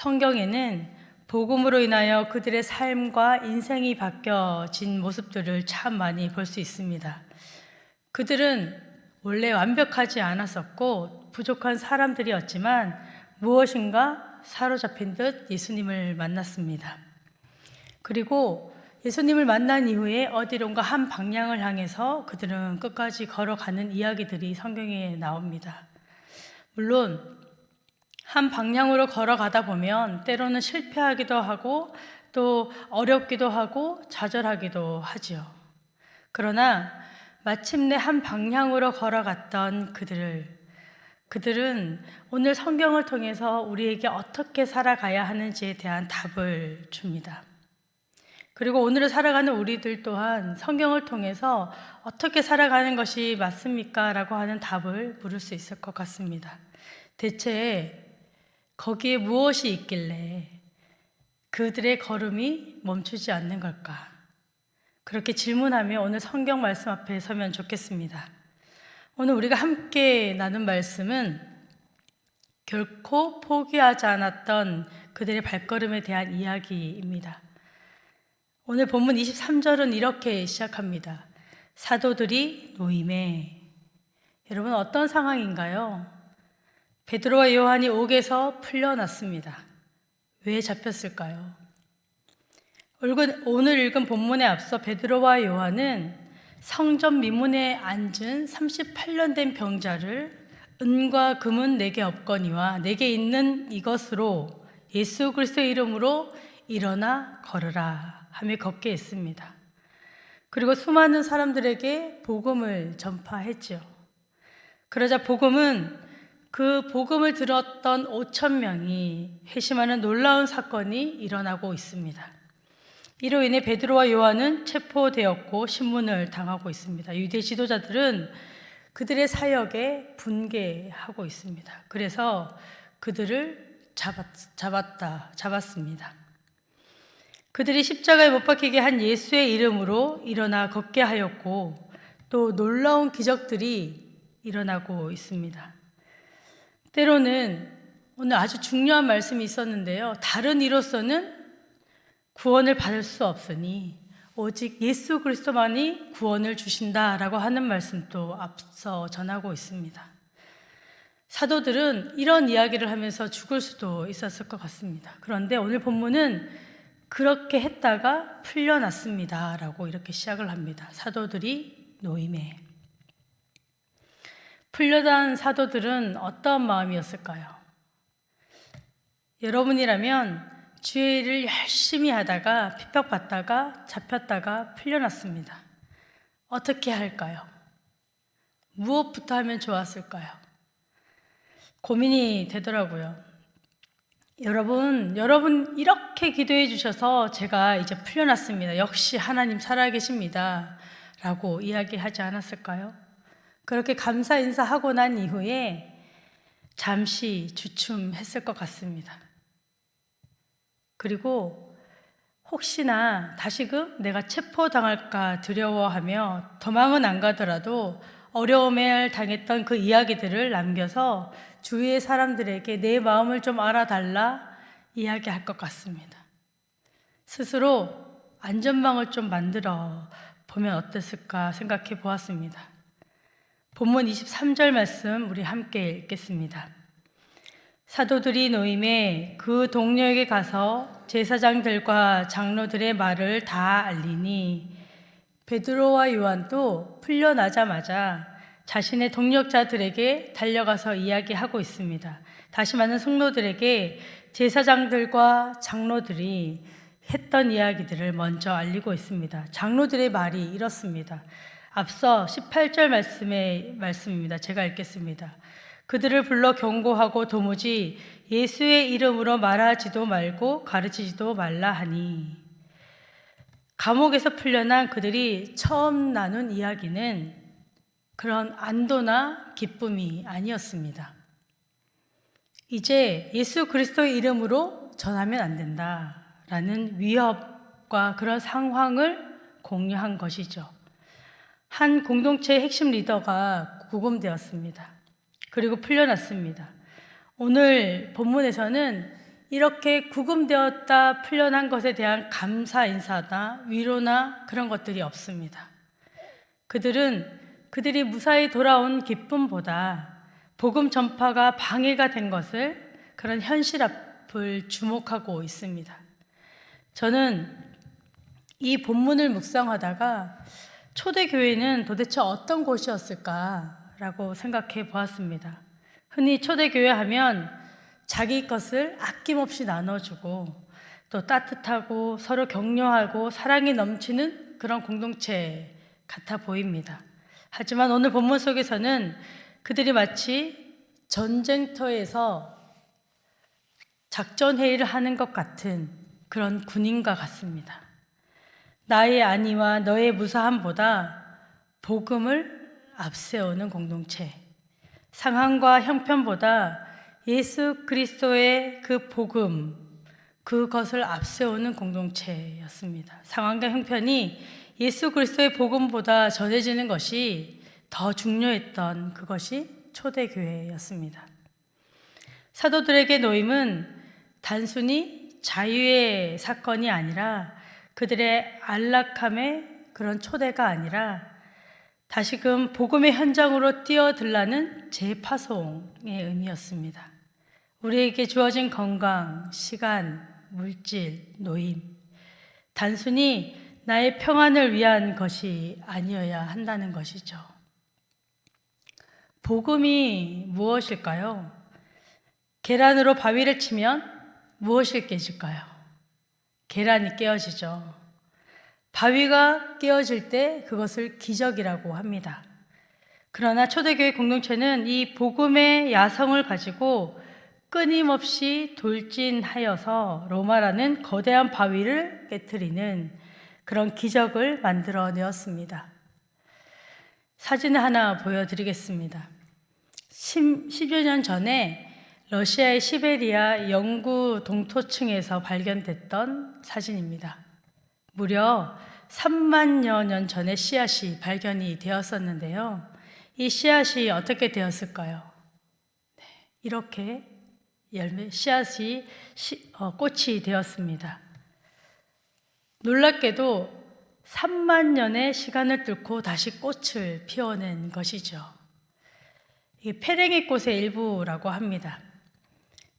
성경에는 복음으로 인하여 그들의 삶과 인생이 바뀌어진 모습들을 참 많이 볼 수 있습니다. 그들은 원래 완벽하지 않았었고 부족한 사람들이었지만 무엇인가 사로잡힌 듯 예수님을 만났습니다. 그리고 예수님을 만난 이후에 어디론가 한 방향을 향해서 그들은 끝까지 걸어가는 이야기들이 성경에 나옵니다. 물론 한 방향으로 걸어가다 보면 때로는 실패하기도 하고 또 어렵기도 하고 좌절하기도 하지요. 그러나 마침내 한 방향으로 걸어갔던 그들은 오늘 성경을 통해서 우리에게 어떻게 살아가야 하는지에 대한 답을 줍니다. 그리고 오늘을 살아가는 우리들 또한 성경을 통해서 어떻게 살아가는 것이 맞습니까? 라고 하는 답을 물을 수 있을 것 같습니다. 대체 거기에 무엇이 있길래 그들의 걸음이 멈추지 않는 걸까? 그렇게 질문하며 오늘 성경 말씀 앞에 서면 좋겠습니다. 오늘 우리가 함께 나눈 말씀은 결코 포기하지 않았던 그들의 발걸음에 대한 이야기입니다. 오늘 본문 23절은 이렇게 시작합니다. 사도들이 노임에. 여러분, 어떤 상황인가요? 베드로와 요한이 옥에서 풀려났습니다. 왜 잡혔을까요? 오늘 읽은 본문에 앞서 베드로와 요한은 성전 미문에 앉은 38년 된 병자를 은과 금은 내게 없거니와 내게 있는 이것으로 예수 그리스도의 이름으로 일어나 걸으라 하며 걷게 했습니다. 그리고 수많은 사람들에게 복음을 전파했죠. 그러자 그 복음을 들었던 5,000명이 회심하는 놀라운 사건이 일어나고 있습니다. 이로 인해 베드로와 요한은 체포되었고 신문을 당하고 있습니다. 유대 지도자들은 그들의 사역에 분개하고 있습니다. 그래서 그들을 잡았습니다. 그들이 십자가에 못 박히게 한 예수의 이름으로 일어나 걷게 하였고 또 놀라운 기적들이 일어나고 있습니다. 때로는 오늘 아주 중요한 말씀이 있었는데요. 다른 이로서는 구원을 받을 수 없으니 오직 예수 그리스도만이 구원을 주신다라고 하는 말씀도 앞서 전하고 있습니다. 사도들은 이런 이야기를 하면서 죽을 수도 있었을 것 같습니다. 그런데 오늘 본문은 그렇게 했다가 풀려났습니다 라고 이렇게 시작을 합니다. 사도들이 노임에. 풀려난 사도들은 어떤 마음이었을까요? 여러분이라면 주의 일을 열심히 하다가 핍박받다가 잡혔다가 풀려났습니다. 어떻게 할까요? 무엇부터 하면 좋았을까요? 고민이 되더라고요. 여러분 이렇게 기도해 주셔서 제가 이제 풀려났습니다. 역시 하나님 살아계십니다. 라고 이야기하지 않았을까요? 그렇게 감사 인사하고 난 이후에 잠시 주춤했을 것 같습니다. 그리고 혹시나 다시금 내가 체포당할까 두려워하며 도망은 안 가더라도 어려움에 당했던 그 이야기들을 남겨서 주위의 사람들에게 내 마음을 좀 알아달라 이야기할 것 같습니다. 스스로 안전망을 좀 만들어 보면 어땠을까 생각해 보았습니다. 본문 23절 말씀 우리 함께 읽겠습니다. 사도들이 노임에 그 동료에게 가서 제사장들과 장로들의 말을 다 알리니 베드로와 요한도 풀려나자마자 자신의 동력자들에게 달려가서 이야기하고 있습니다. 다시 말하는 성도들에게 제사장들과 장로들이 했던 이야기들을 먼저 알리고 있습니다. 장로들의 말이 이렇습니다. 앞서 18절 말씀입니다. 제가 읽겠습니다. 그들을 불러 경고하고 도무지 예수의 이름으로 말하지도 말고 가르치지도 말라 하니. 감옥에서 풀려난 그들이 처음 나눈 이야기는 그런 안도나 기쁨이 아니었습니다. 이제 예수 그리스도의 이름으로 전하면 안 된다라는 위협과 그런 상황을 공유한 것이죠. 한 공동체의 핵심 리더가 구금되었습니다. 그리고 풀려났습니다. 오늘 본문에서는 이렇게 구금되었다 풀려난 것에 대한 감사 인사나 위로나 그런 것들이 없습니다. 그들이 무사히 돌아온 기쁨보다 복음 전파가 방해가 된 것을, 그런 현실 앞을 주목하고 있습니다. 저는 이 본문을 묵상하다가 초대교회는 도대체 어떤 곳이었을까라고 생각해 보았습니다. 흔히 초대교회 하면 자기 것을 아낌없이 나눠주고 또 따뜻하고 서로 격려하고 사랑이 넘치는 그런 공동체 같아 보입니다. 하지만 오늘 본문 속에서는 그들이 마치 전쟁터에서 작전회의를 하는 것 같은 그런 군인과 같습니다. 나의 안위와 너의 무사함보다 복음을 앞세우는 공동체, 상황과 형편보다 예수 그리스도의 그 복음, 그것을 앞세우는 공동체였습니다. 상황과 형편이 예수 그리스도의 복음보다 전해지는 것이 더 중요했던 그것이 초대교회였습니다. 사도들에게 노임은 단순히 자유의 사건이 아니라, 그들의 안락함의 그런 초대가 아니라 다시금 복음의 현장으로 뛰어들라는 재파송의 의미였습니다. 우리에게 주어진 건강, 시간, 물질, 노임, 단순히 나의 평안을 위한 것이 아니어야 한다는 것이죠. 복음이 무엇일까요? 계란으로 바위를 치면 무엇이 깨질까요? 계란이 깨어지죠. 바위가 깨어질 때 그것을 기적이라고 합니다. 그러나 초대교회 공동체는 이 복음의 야성을 가지고 끊임없이 돌진하여서 로마라는 거대한 바위를 깨트리는 그런 기적을 만들어내었습니다. 사진을 하나 보여드리겠습니다. 10여 년 전에 러시아의 시베리아 영구 동토층에서 발견됐던 사진입니다. 무려 3만여 년 전에 씨앗이 발견이 되었었는데요. 이 씨앗이 어떻게 되었을까요? 이렇게 씨앗이 꽃이 되었습니다. 놀랍게도 3만 년의 시간을 뚫고 다시 꽃을 피워낸 것이죠. 이게 페랭이 꽃의 일부라고 합니다.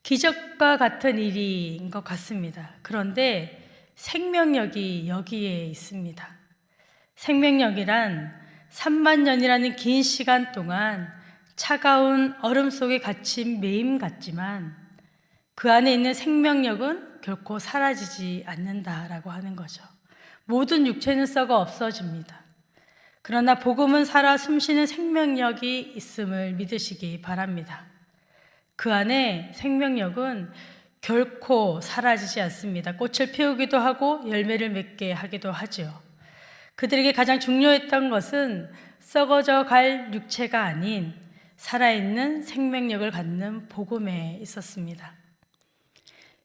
기적과 같은 일인 것 같습니다. 그런데 생명력이 여기에 있습니다. 생명력이란 3만 년이라는 긴 시간 동안 차가운 얼음 속에 갇힌 매임 같지만 그 안에 있는 생명력은 결코 사라지지 않는다라고 하는 거죠. 모든 육체는 썩어 없어집니다. 그러나 복음은 살아 숨쉬는 생명력이 있음을 믿으시기 바랍니다. 그 안에 생명력은 결코 사라지지 않습니다. 꽃을 피우기도 하고 열매를 맺게 하기도 하죠. 그들에게 가장 중요했던 것은 썩어져 갈 육체가 아닌 살아있는 생명력을 갖는 복음에 있었습니다.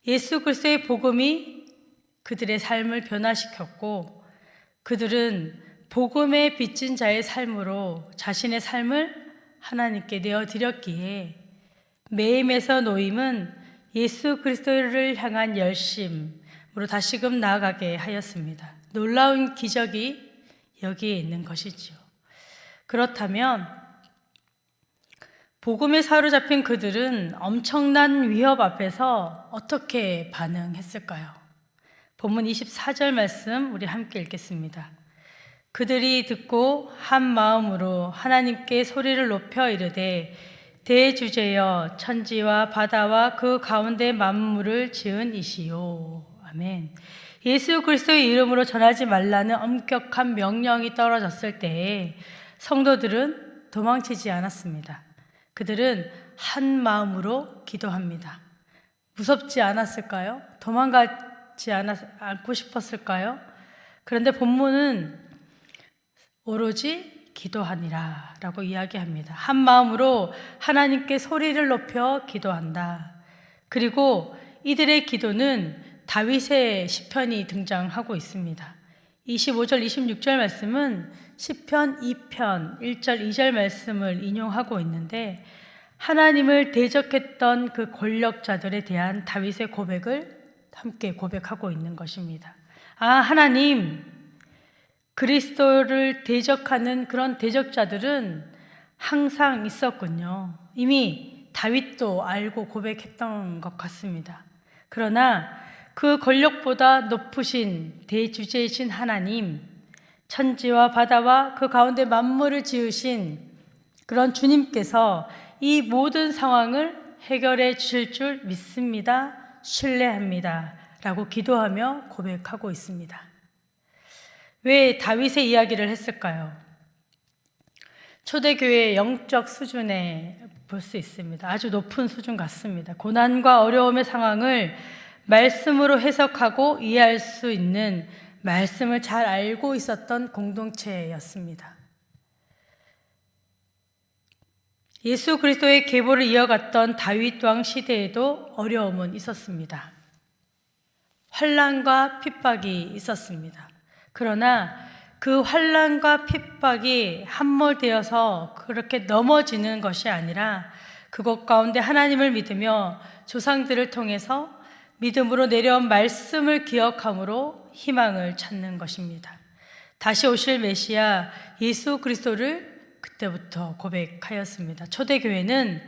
예수 그리스도의 복음이 그들의 삶을 변화시켰고, 그들은 복음에 빚진 자의 삶으로 자신의 삶을 하나님께 내어드렸기에 매임에서 노임은 예수 그리스도를 향한 열심으로 다시금 나아가게 하였습니다. 놀라운 기적이 여기에 있는 것이지요. 그렇다면 복음에 사로잡힌 그들은 엄청난 위협 앞에서 어떻게 반응했을까요? 본문 24절 말씀 우리 함께 읽겠습니다. 그들이 듣고 한 마음으로 하나님께 소리를 높여 이르되 대주제여 천지와 바다와 그 가운데 만물을 지은 이시요. 아멘. 예수 그리스도의 이름으로 전하지 말라는 엄격한 명령이 떨어졌을 때에 성도들은 도망치지 않았습니다. 그들은 한 마음으로 기도합니다. 무섭지 않았을까요? 도망가지 않고 싶었을까요? 그런데 본문은 오로지 기도하니라 라고 이야기합니다. 한 마음으로 하나님께 소리를 높여 기도한다. 그리고 이들의 기도는 다윗의 시편이 등장하고 있습니다. 25절, 26절 말씀은 시편 2편 1절, 2절 말씀을 인용하고 있는데, 하나님을 대적했던 그 권력자들에 대한 다윗의 고백을 함께 고백하고 있는 것입니다. 아, 하나님, 그리스도를 대적하는 그런 대적자들은 항상 있었군요. 이미 다윗도 알고 고백했던 것 같습니다. 그러나 그 권력보다 높으신 대주제이신 하나님, 천지와 바다와 그 가운데 만물을 지으신 그런 주님께서 이 모든 상황을 해결해 주실 줄 믿습니다. 신뢰합니다. 라고 기도하며 고백하고 있습니다. 왜 다윗의 이야기를 했을까요? 초대교회의 영적 수준에 볼 수 있습니다. 아주 높은 수준 같습니다. 고난과 어려움의 상황을 말씀으로 해석하고 이해할 수 있는 말씀을 잘 알고 있었던 공동체였습니다. 예수 그리스도의 계보를 이어갔던 다윗 왕 시대에도 어려움은 있었습니다. 환난과 핍박이 있었습니다. 그러나 그 환난과 핍박이 함몰되어서 그렇게 넘어지는 것이 아니라 그것 가운데 하나님을 믿으며 조상들을 통해서 믿음으로 내려온 말씀을 기억함으로 희망을 찾는 것입니다. 다시 오실 메시아 예수 그리스도를 그때부터 고백하였습니다. 초대교회는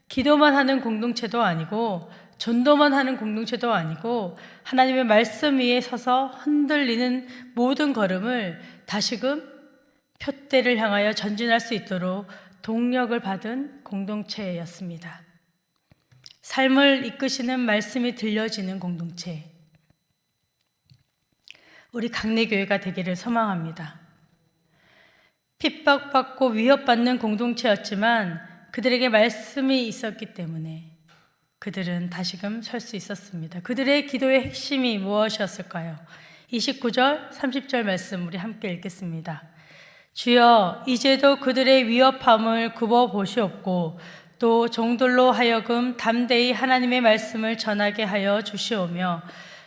기도만 하는 공동체도 아니고 전도만 하는 공동체도 아니고 하나님의 말씀 위에 서서 흔들리는 모든 걸음을 다시금 표대를 향하여 전진할 수 있도록 동력을 받은 공동체였습니다. 삶을 이끄시는 말씀이 들려지는 공동체, 우리 강내교회가 되기를 소망합니다. 핍박받고 위협받는 공동체였지만 그들에게 말씀이 있었기 때문에 그들은 다시금 설 수 있었습니다. 그들의 기도의 핵심이 무엇이었을까요? 29절, 30절 말씀 우리 함께 읽겠습니다. 주여, 이제도 그들의 위협함을 굽어보시옵고 또 종들로 하여금 담대히 하나님의 말씀을 전하게 하여 주시오며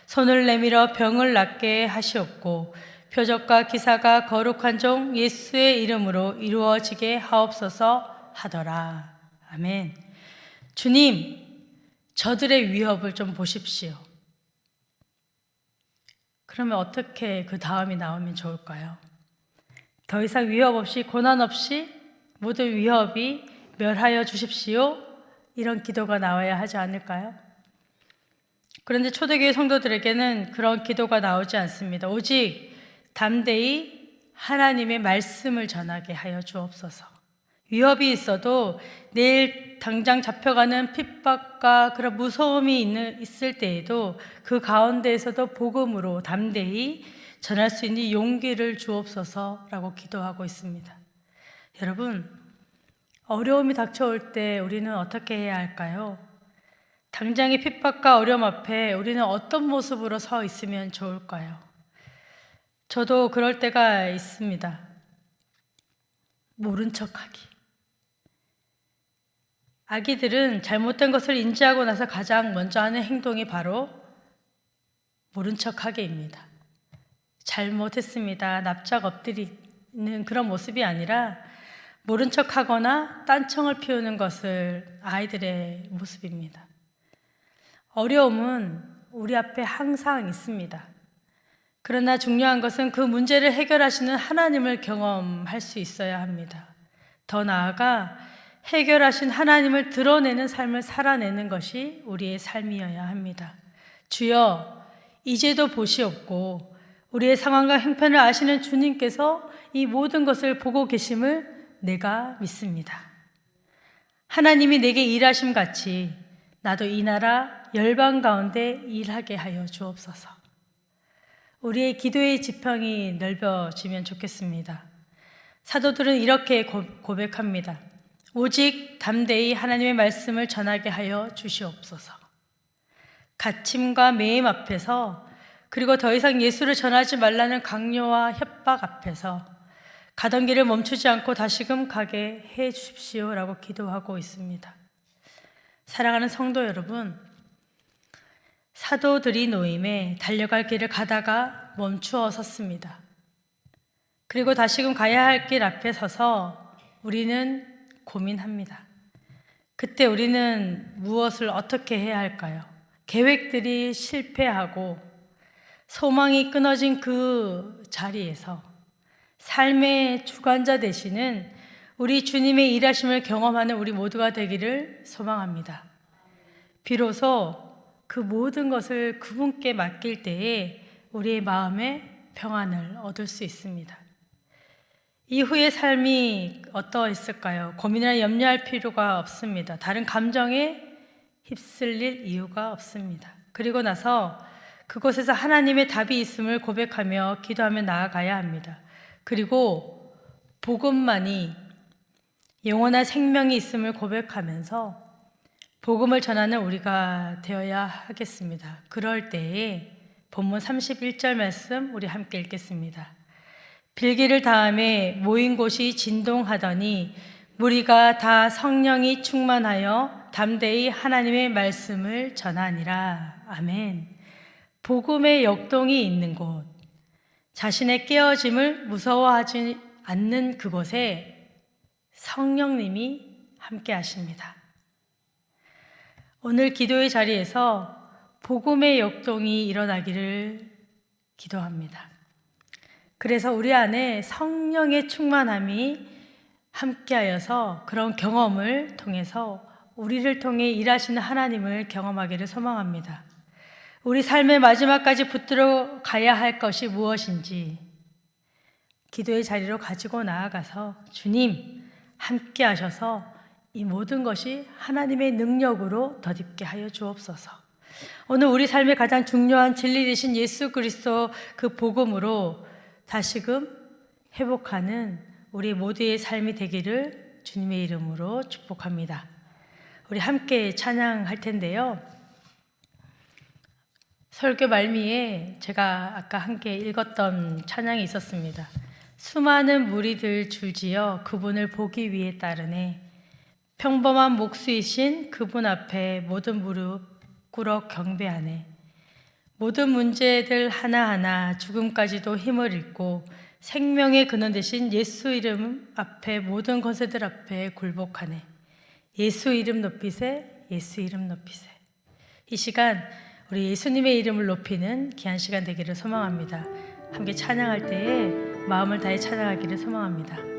손을 내밀어 병을 낫게 하시옵고 표적과 기사가 거룩한 종 예수의 이름으로 이루어지게 하옵소서 하더라. 아멘. 주님, 저들의 위협을 좀 보십시오. 그러면 어떻게 그 다음이 나오면 좋을까요? 더 이상 위협 없이, 고난 없이 모든 위협이 멸하여 주십시오. 이런 기도가 나와야 하지 않을까요? 그런데 초대교회 성도들에게는 그런 기도가 나오지 않습니다. 오직 담대히 하나님의 말씀을 전하게 하여 주옵소서. 위협이 있어도 내일 당장 잡혀가는 핍박과 그런 무서움이 있을 때에도 그 가운데에서도 복음으로 담대히 전할 수 있는 용기를 주옵소서라고 기도하고 있습니다. 여러분, 어려움이 닥쳐올 때 우리는 어떻게 해야 할까요? 당장의 핍박과 어려움 앞에 우리는 어떤 모습으로 서 있으면 좋을까요? 저도 그럴 때가 있습니다. 모른 척하기. 아기들은 잘못된 것을 인지하고 나서 가장 먼저 하는 행동이 바로 모른 척하기입니다. 잘못했습니다. 납작 엎드리는 그런 모습이 아니라 모른 척하거나 딴청을 피우는 것을 아이들의 모습입니다. 어려움은 우리 앞에 항상 있습니다. 그러나 중요한 것은 그 문제를 해결하시는 하나님을 경험할 수 있어야 합니다. 더 나아가 해결하신 하나님을 드러내는 삶을 살아내는 것이 우리의 삶이어야 합니다. 주여, 이제도 보시옵고 우리의 상황과 형편을 아시는 주님께서 이 모든 것을 보고 계심을 내가 믿습니다. 하나님이 내게 일하심 같이 나도 이 나라 열방 가운데 일하게 하여 주옵소서. 우리의 기도의 지평이 넓어지면 좋겠습니다. 사도들은 이렇게 고백합니다. 오직 담대히 하나님의 말씀을 전하게 하여 주시옵소서. 갇힘과 매임 앞에서, 그리고 더 이상 예수를 전하지 말라는 강요와 협박 앞에서 가던 길을 멈추지 않고 다시금 가게 해 주십시오라고 기도하고 있습니다. 사랑하는 성도 여러분, 사도들이 노임에 달려갈 길을 가다가 멈추어 섰습니다. 그리고 다시금 가야 할 길 앞에 서서 우리는 고민합니다. 그때 우리는 무엇을 어떻게 해야 할까요? 계획들이 실패하고 소망이 끊어진 그 자리에서 삶의 주관자 되시는 우리 주님의 일하심을 경험하는 우리 모두가 되기를 소망합니다. 비로소 그 모든 것을 그분께 맡길 때에 우리의 마음에 평안을 얻을 수 있습니다. 이후의 삶이 어떠했을까요? 고민이나 염려할 필요가 없습니다. 다른 감정에 휩쓸릴 이유가 없습니다. 그리고 나서 그곳에서 하나님의 답이 있음을 고백하며 기도하며 나아가야 합니다. 그리고 복음만이 영원한 생명이 있음을 고백하면서 복음을 전하는 우리가 되어야 하겠습니다. 그럴 때에 본문 31절 말씀 우리 함께 읽겠습니다. 빌기를 다음에 모인 곳이 진동하더니 무리가 다 성령이 충만하여 담대히 하나님의 말씀을 전하니라. 아멘. 복음의 역동이 있는 곳, 자신의 깨어짐을 무서워하지 않는 그곳에 성령님이 함께 하십니다. 오늘 기도의 자리에서 복음의 역동이 일어나기를 기도합니다. 그래서 우리 안에 성령의 충만함이 함께하여서 그런 경험을 통해서 우리를 통해 일하시는 하나님을 경험하기를 소망합니다. 우리 삶의 마지막까지 붙들어 가야 할 것이 무엇인지 기도의 자리로 가지고 나아가서 주님 함께 하셔서 이 모든 것이 하나님의 능력으로 덧입게 하여 주옵소서. 오늘 우리 삶의 가장 중요한 진리 되신 예수 그리스도 그 복음으로 다시금 회복하는 우리 모두의 삶이 되기를 주님의 이름으로 축복합니다. 우리 함께 찬양할 텐데요. 설교 말미에 제가 아까 함께 읽었던 찬양이 있었습니다. 수많은 무리들 줄지어 그분을 보기 위해 따르네. 평범한 목수이신 그분 앞에 모든 무릎 꿇어 경배하네. 모든 문제들 하나하나 죽음까지도 힘을 잃고 생명의 근원 되신 예수 이름 앞에 모든 권세들 앞에 굴복하네. 예수 이름 높이세, 예수 이름 높이세. 이 시간 우리 예수님의 이름을 높이는 귀한 시간 되기를 소망합니다. 함께 찬양할 때에 마음을 다해 찬양하기를 소망합니다.